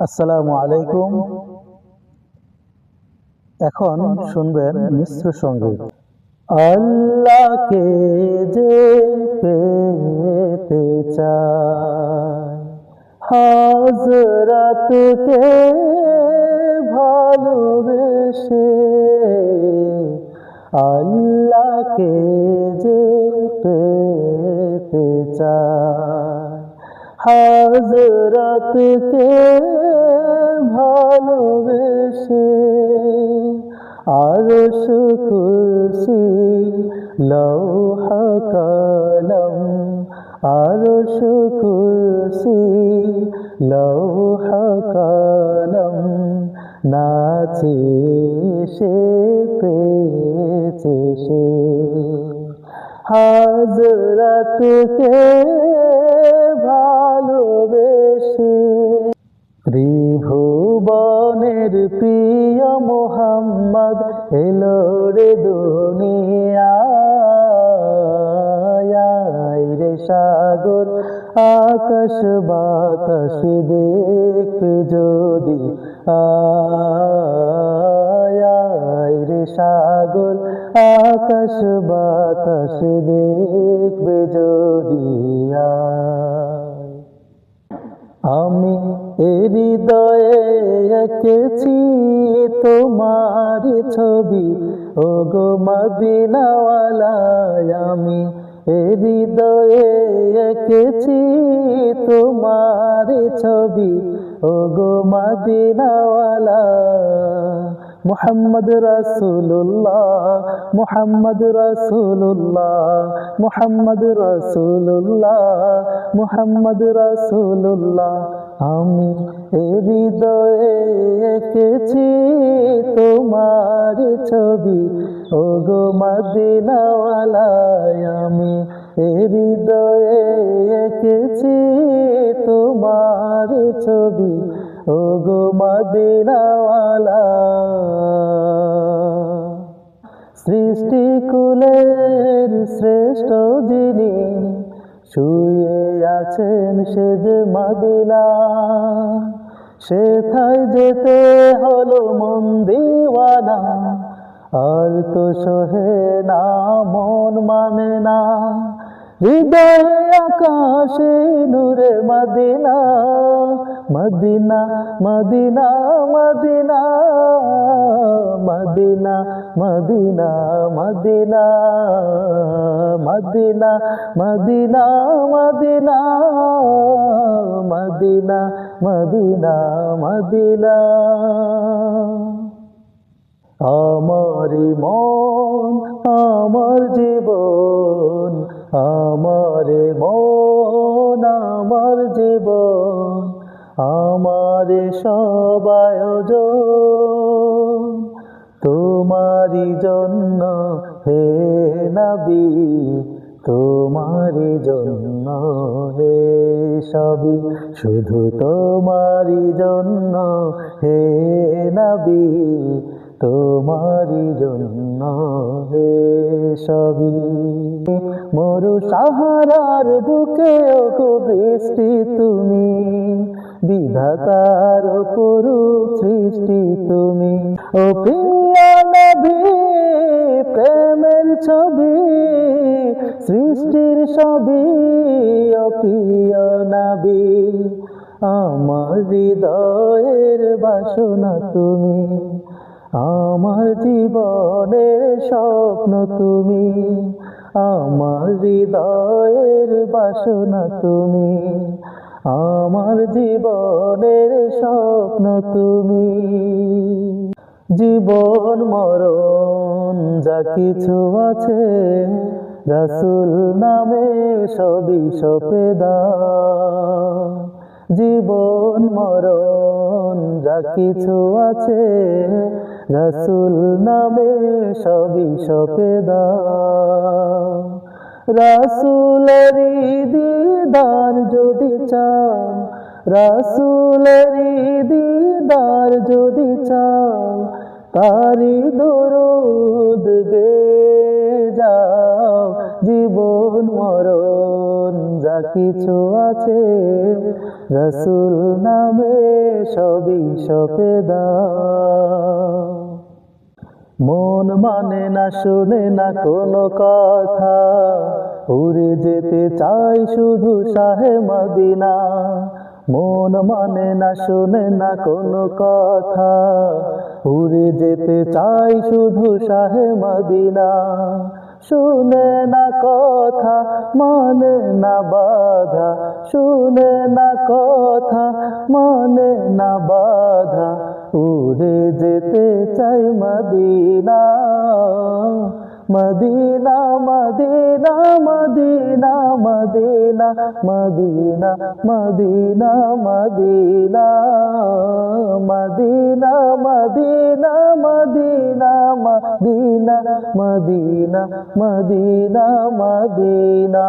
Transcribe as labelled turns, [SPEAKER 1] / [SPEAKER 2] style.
[SPEAKER 1] আসসালামু আলাইকুম। এখন শুনবেন মিশ্র সঙ্গীত। আল্লাহকে যে পেতে চায়, হযরতকে ভালোবেসে, আল্লাহকে যে পেতে চায়, হযরতকে ভালোবেসে, আরশ কুরসি লৌহ কলম, আরশ কুরসি লৌহ কলম, নাচে সে পেয়েছে সে, হযরতকে ভালোবেসে। ত্রিভুবনের প্রিয় মোহাম্মদ এলো রে দুনিয়ায়, রে সাগর আকাশ বাতাস দেখবে যদি, আয় রে সাগর আকাশ বাতাস দেখবে যদি। আমি হৃদয়ে এঁকেছি তোমার ছবি, ওগো মদিনাওয়ালা। আমি হৃদয়ে এঁকেছি তোমার ছবি, ওগো মদিনাওয়ালা। মুহাম্মদ রাসূলুল্লাহ, মুহাম্মদ রাসূলুল্লাহ, মুহাম্মদ রাসূলুল্লাহ, মুহাম্মদ রাসূলুল্লাহ। আমি হৃদয়ে এঁকেছি তোমার ছবি, ওগো মদিনাওয়ালা। আমি হৃদয়ে এঁকেছি তোমার ছবি, ওগো মদিনাওয়ালা। সৃষ্টিকুলের শ্রেষ্ঠ যিনি, শুয়ে আছেন সে যে মদিনা, সেথায় যেতে হলো মন দিওয়ানা। আর তো সহে না, মন মানে না, হৃদয়ে আকাশে নূরে Medina, Medina Medina Medina Medina Medina Medina Medina Medina Medina Medina Medina Medina. আমার মন আমার জীবন, আমার মন আমার জীবন, আমার সব আয়োজন তোমারই জন্য হে নবী, তোমারই জন্য হে সবই, শুধু তোমারই জন্য হে নবী, তোমারই জন্য হে সবই। মরু সাহারার বুকে ওগো বৃষ্টি তুমি, বিধাতার অপরূপ সৃষ্টি তুমি। ও প্রিয় নবী প্রেমের ছবি, সৃষ্টির সবই ও প্রিয় নবী। আমার হৃদয়ের বাসনা তুমি, আমার জীবনের স্বপ্ন তুমি। আমার হৃদয়ের বাসনা তুমি, আমার জীবনের স্বপ্ন তুমি। জীবন মরণ যা কিছু আছে, রাসূল নামে সবই সঁপে দাও। জীবন মরণ যা কিছু আছে, রাসূল নামে সবই সঁপে দাও। রাসূলের দিদার যদি চাও, রাসূলের দিদার যদি চাও, তারি দরুদ গেয়ে যাও। জীবন মরণ যা কিছু আছে, রাসূল নামে সবই সপে দাও। মন মানে না, শুনে না কোনো কথা, উড়ে যেতে চাই শুধু শাহে মদিনা। মন মানে না, শুনে না কোনো কথা, উড়ে যেতে চাই শুধু শাহে মদিনা। শুনে না কথা, মানে না বাধা, শুনে না কথা, মানে না বাধা, উড়ে যেতে চাই Medina. Medina Medina Medina Medina Medina Medina Medina Medina Medina Medina Medina Medina Medina Medina.